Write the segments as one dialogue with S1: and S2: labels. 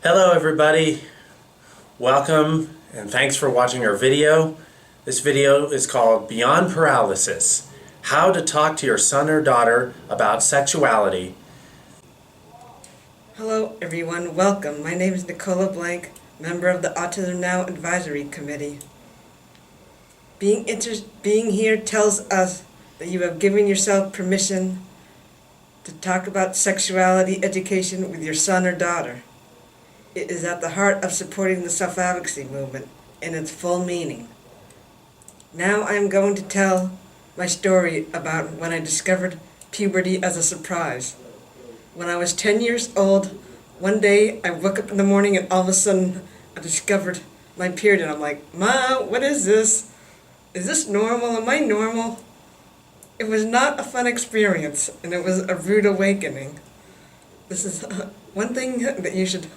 S1: Hello everybody, welcome and thanks for watching our video. This video is called Beyond Paralysis, How to Talk to Your Son or Daughter About Sexuality.
S2: Hello everyone, welcome. My name is Nicola Blank, member of the Autism Now Advisory Committee. Being here tells us that you have given yourself permission to talk about sexuality education with your son or daughter. It is at the heart of supporting the self-advocacy movement in its full meaning. Now I am going to tell my story about when I discovered puberty as a surprise. When I was 10 years old, one day I woke up in the morning and all of a sudden I discovered my period and I'm like, "Mom, what is this? Is this normal? Am I normal?" It was not a fun experience and it was a rude awakening. This is one thing that you should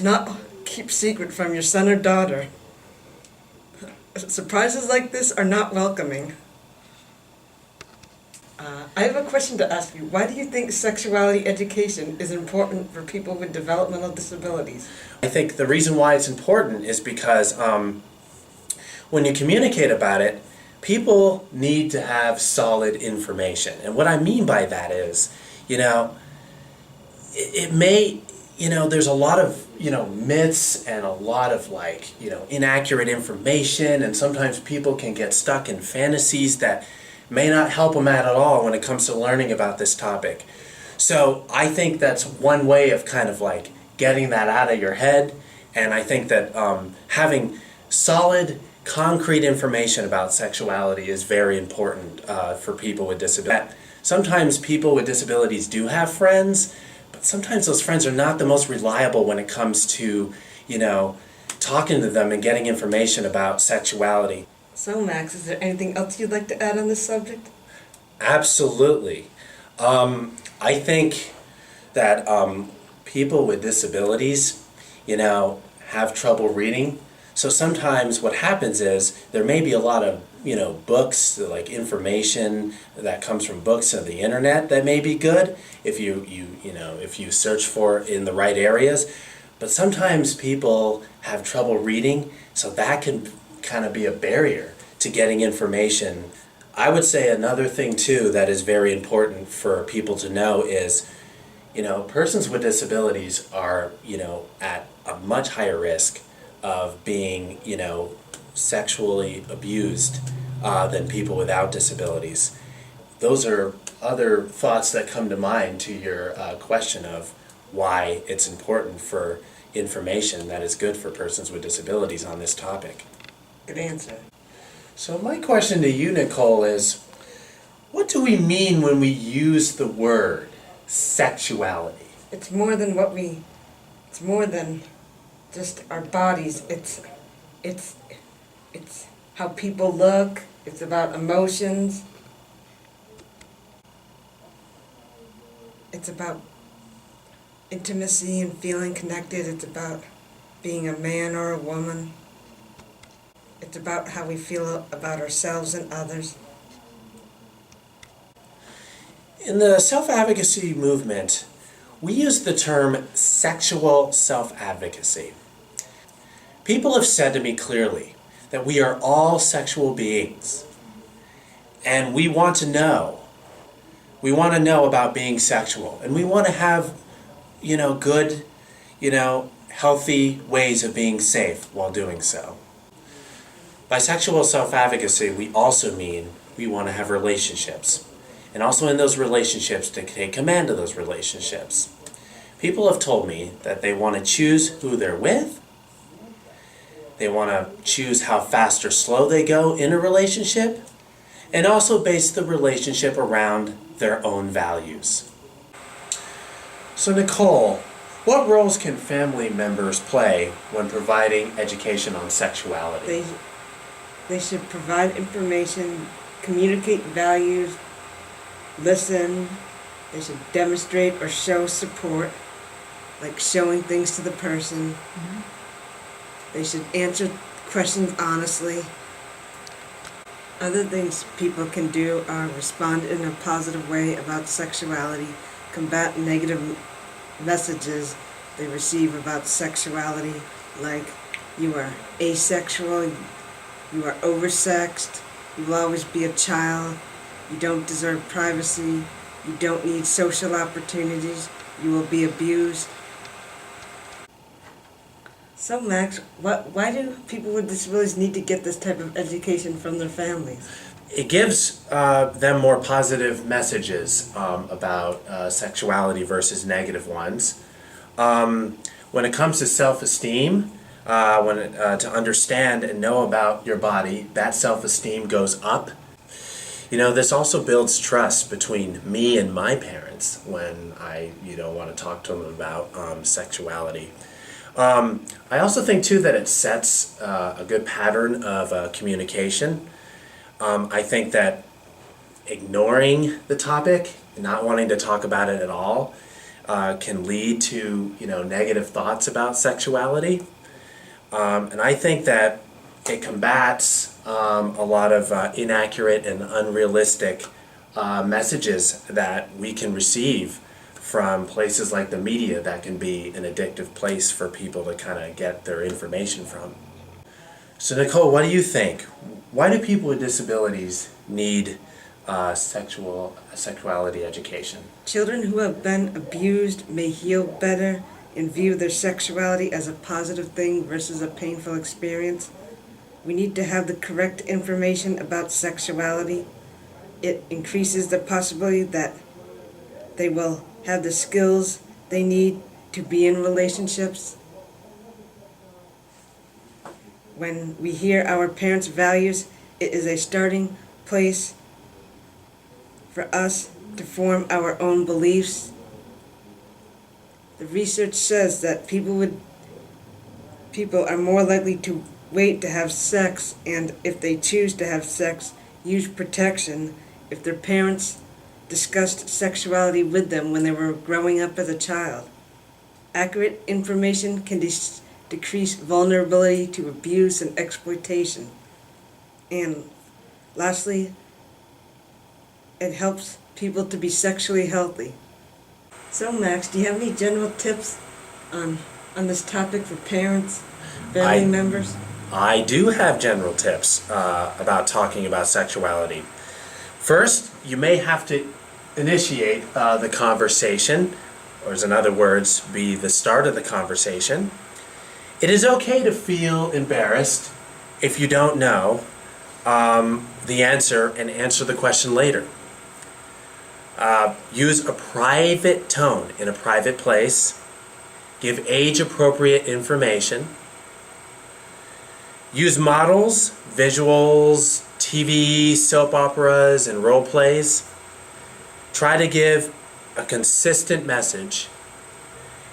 S2: not keep secret from your son or daughter. Surprises like this are not welcoming. I have a question to ask you. Why do you think sexuality education is important for people with developmental disabilities?
S1: I think the reason why it's important is because when you communicate about it, people need to have solid information. And what I mean by that is, it may, there's a lot of, myths and a lot of inaccurate information, and sometimes people can get stuck in fantasies that may not help them at all when it comes to learning about this topic. So I think that's one way of kind of getting that out of your head, and I think that having solid, concrete information about sexuality is very important for people with disabilities. Sometimes people with disabilities do have friends, but sometimes those friends are not the most reliable when it comes to, talking to them and getting information about sexuality.
S2: So Max, is there anything else you'd like to add on this subject?
S1: Absolutely. I think that people with disabilities, have trouble reading. So sometimes what happens is there may be a lot of, books, like information that comes from books on the internet that may be good if you search for in the right areas. But sometimes people have trouble reading, so that can kind of be a barrier to getting information. I would say another thing too that is very important for people to know is, persons with disabilities are, at a much higher risk of being, sexually abused than people without disabilities. Those are other thoughts that come to mind to your question of why it's important for information that is good for persons with disabilities on this topic.
S2: Good answer.
S1: So my question to you, Nicole, is what do we mean when we use the word sexuality?
S2: It's more than it's more than just our bodies. It's how people look. It's about emotions. It's about intimacy and feeling connected. It's about being a man or a woman. It's about how we feel about ourselves and others.
S1: In the self-advocacy movement, we use the term sexual self-advocacy. People have said to me clearly that we are all sexual beings, and we want to know. We want to know about being sexual, and we want to have, good, healthy ways of being safe while doing so. By sexual self-advocacy, we also mean we want to have relationships, and also in those relationships to take command of those relationships. People have told me that they want to choose who they're with. They want to choose how fast or slow they go in a relationship, and also base the relationship around their own values. So Nicole, what roles can family members play when providing education on sexuality?
S2: They should provide information, communicate values, listen. They should demonstrate or show support, like showing things to the person. Mm-hmm. They should answer questions honestly. Other things people can do are respond in a positive way about sexuality, combat negative messages, they receive about sexuality, like you are asexual, you are oversexed, you will always be a child, you don't deserve privacy, you don't need social opportunities, you will be abused. So Max, why do people with disabilities need to get this type of education from their families?
S1: It gives them more positive messages about sexuality versus negative ones. When it comes to self-esteem, to understand and know about your body, that self-esteem goes up. You know, this also builds trust between me and my parents when I, want to talk to them about sexuality. I also think too that it sets a good pattern of communication. I think that ignoring the topic, not wanting to talk about it at all, can lead to negative thoughts about sexuality. And I think that it combats a lot of inaccurate and unrealistic messages that we can receive from places like the media that can be an addictive place for people to kind of get their information from. So Nicole, what do you think? Why do people with disabilities need sexuality education?
S2: Children who have been abused may heal better and view their sexuality as a positive thing versus a painful experience. We need to have the correct information about sexuality. It increases the possibility that they will have the skills they need to be in relationships. When we hear our parents' values, it is a starting place for us to form our own beliefs. The research says that people are more likely to wait to have sex, and if they choose to have sex, use protection if their parents discussed sexuality with them when they were growing up as a child. Accurate information can decrease vulnerability to abuse and exploitation. And lastly, it helps people to be sexually healthy. So Max, do you have any general tips on this topic for parents, family members?
S1: I do have general tips about talking about sexuality. First, you may have to initiate the conversation, or in other words, be the start of the conversation. It is okay to feel embarrassed if you don't know the answer and answer the question later. Use a private tone in a private place. Give age-appropriate information. Use models, visuals, TV, soap operas, and role plays. Try to give a consistent message,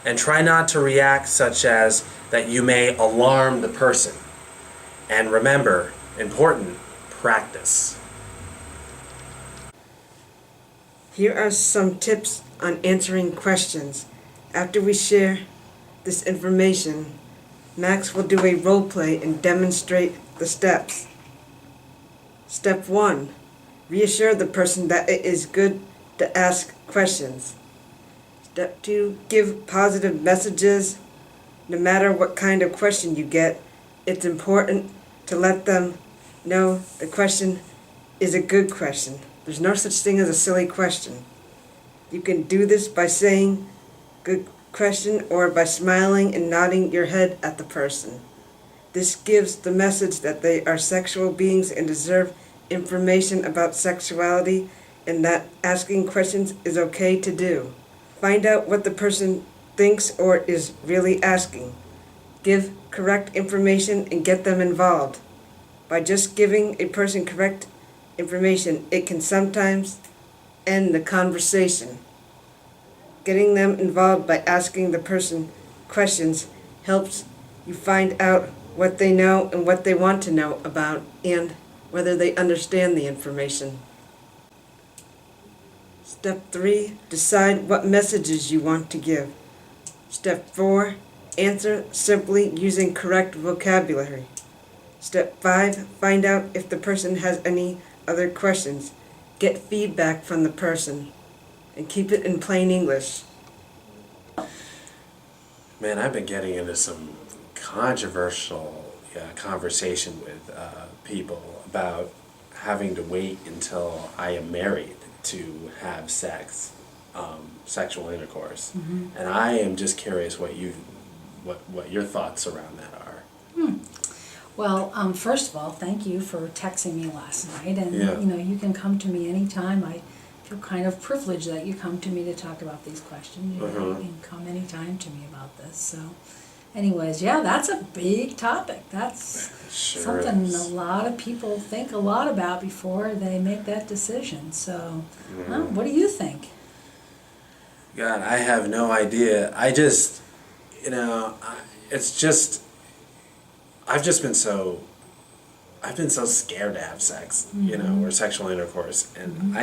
S1: and try not to react such as that you may alarm the person. And remember, important, practice.
S2: Here are some tips on answering questions. After we share this information, Max will do a role play and demonstrate the steps. Step 1. Reassure the person that it is good to ask questions. Step 2. Give positive messages. No matter what kind of question you get, it's important to let them know the question is a good question. There's no such thing as a silly question. You can do this by saying good question or by smiling and nodding your head at the person. This gives the message that they are sexual beings and deserve information about sexuality, and that asking questions is okay to do. Find out what the person thinks or is really asking. Give correct information and get them involved. By just giving a person correct information, it can sometimes end the conversation. Getting them involved by asking the person questions helps you find out what they know and what they want to know about, and whether they understand the information. Step 3. Decide what messages you want to give. Step 4. Answer simply using correct vocabulary. Step 5. Find out if the person has any other questions. Get feedback from the person and keep it in plain English.
S1: Man, I've been getting into some controversial conversation with people about having to wait until I am married to have sex, sexual intercourse, and I am just curious what your thoughts around that are.
S3: Well, first of all, thank you for texting me last night, and
S1: Yeah.
S3: you can come to me anytime. I feel kind of privileged that you come to me to talk about these questions. You can come anytime to me about this. So, anyways, yeah, that's a big topic. That's
S1: Sure
S3: something
S1: is.
S3: a lot of people think a lot about before they make that decision. So, what do you think?
S1: God, I have no idea. I just, it's just, I've been so scared to have sex, or sexual intercourse, and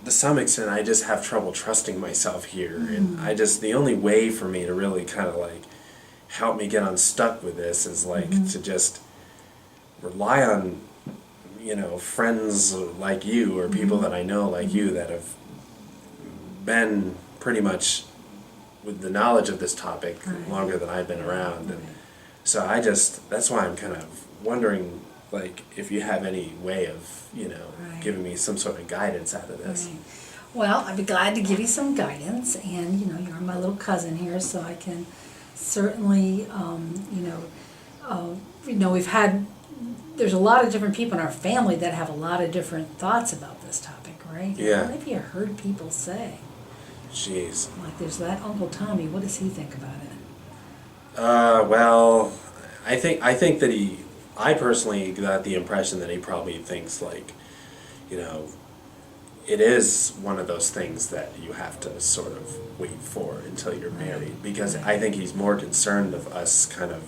S1: to some extent, I just have trouble trusting myself here, and the only way for me to really kind of like help me get unstuck with this is like to just rely on, friends like you or people that I know like you that have been pretty much with the knowledge of this topic longer than I've been around, and so that's why I'm kind of wondering, like, if you have any way of, giving me some sort of guidance out of this.
S3: Right. Well, I'd be glad to give you some guidance, and you're my little cousin here, so I can certainly, there's a lot of different people in our family that have a lot of different thoughts about this topic, right?
S1: Yeah.
S3: What have you heard people say?
S1: Jeez.
S3: Like, there's that Uncle Tommy. What does he think about it?
S1: Well, I think that I personally got the impression that he probably thinks like, it is one of those things that you have to sort of wait for until you're married, because I think he's more concerned of us kind of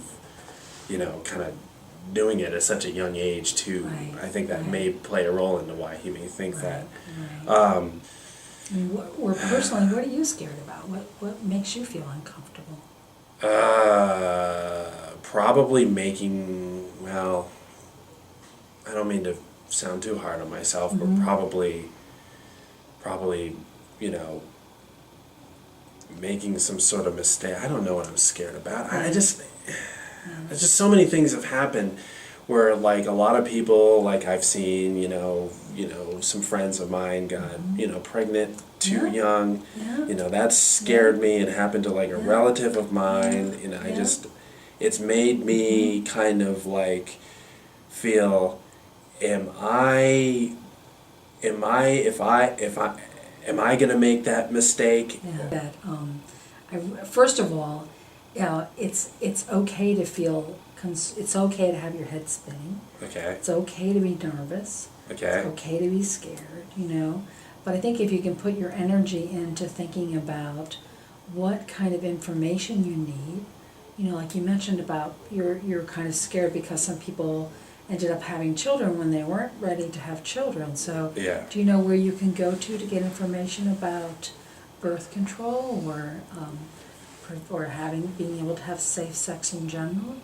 S1: doing it at such a young age too.
S3: Right.
S1: I think that may play a role into why he may think that.
S3: Right. Or personally, what are you scared about? What makes you feel uncomfortable?
S1: Probably making, well, I don't mean to sound too hard on myself, but probably, making some sort of mistake. I don't know what I'm scared about. There's just so many things have happened where, like, a lot of people, like I've seen, some friends of mine got, pregnant too young.
S3: Yeah.
S1: That scared me. It happened to like a relative of mine. It's made me kind of like feel, am I gonna make that mistake?
S3: Yeah. That first of all, it's okay to feel. It's okay to have your head spinning.
S1: Okay.
S3: It's okay to be nervous.
S1: Okay.
S3: It's okay to be scared. But I think if you can put your energy into thinking about what kind of information you need, like you mentioned about you're kind of scared because some people ended up having children when they weren't ready to have children. So
S1: Yeah.
S3: do you know where you can go to get information about birth control or being able to have safe sex in general?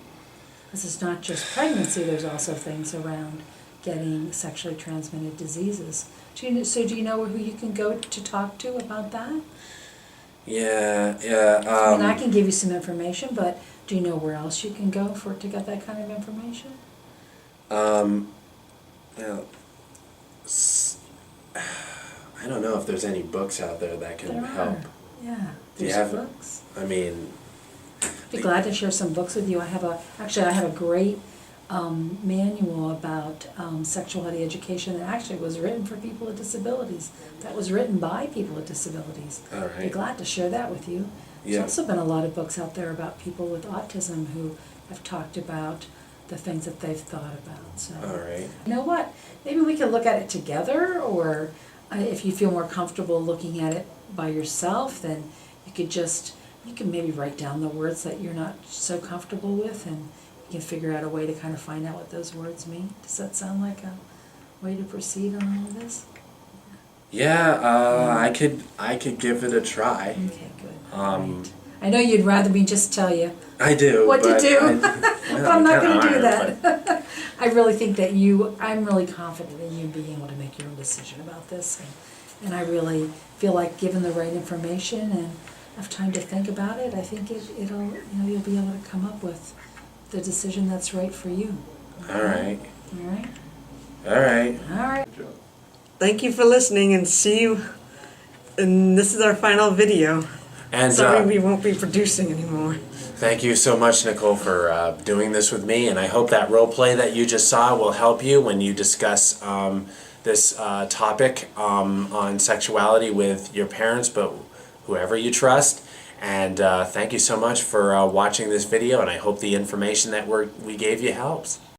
S3: Because it's not just pregnancy, there's also things around getting sexually transmitted diseases. Do you know who you can go to talk to about that?
S1: Yeah.
S3: I can give you some information, but do you know where else you can go to get that kind of information?
S1: I don't know if there's any books out there that can
S3: There
S1: help.
S3: are. Yeah,
S1: Do you
S3: there's
S1: have
S3: books.
S1: I mean,
S3: I'd be glad to share some books with you. I have a great manual about sexuality education that actually was written for people with disabilities. That was written by people with disabilities.
S1: all
S3: I'd be
S1: right.
S3: glad to share that with you. There's
S1: Yeah.
S3: also been a lot of books out there about people with autism who have talked about the things that they've thought about. So,
S1: All right.
S3: you know what? Maybe we could look at it together, or if you feel more comfortable looking at it by yourself, then you can maybe write down the words that you're not so comfortable with, and you can figure out a way to kind of find out what those words mean. Does that sound like a way to proceed on all of this?
S1: Yeah, I could give it a try.
S3: Okay, good.
S1: Um,
S3: I know you'd rather me just tell you
S1: I do.
S3: what to
S1: but
S3: do,
S1: well,
S3: but I'm not
S1: kinda
S3: going to do
S1: are,
S3: that. I really think that I'm really confident in you being able to make your own decision about this, and I really feel like given the right information and of time to think about it, I think it'll, you'll be able to come up with the decision that's right for you.
S1: All right.
S3: All right?
S1: All right.
S3: All right.
S2: Thank you for listening, and see you. And this is our final video.
S1: And
S2: Sorry we won't be producing anymore.
S1: thank you so much, Nicole, for doing this with me. And I hope that role play that you just saw will help you when you discuss this topic on sexuality with your parents, but whoever you trust. And thank you so much for watching this video, and I hope the information that we gave you helps.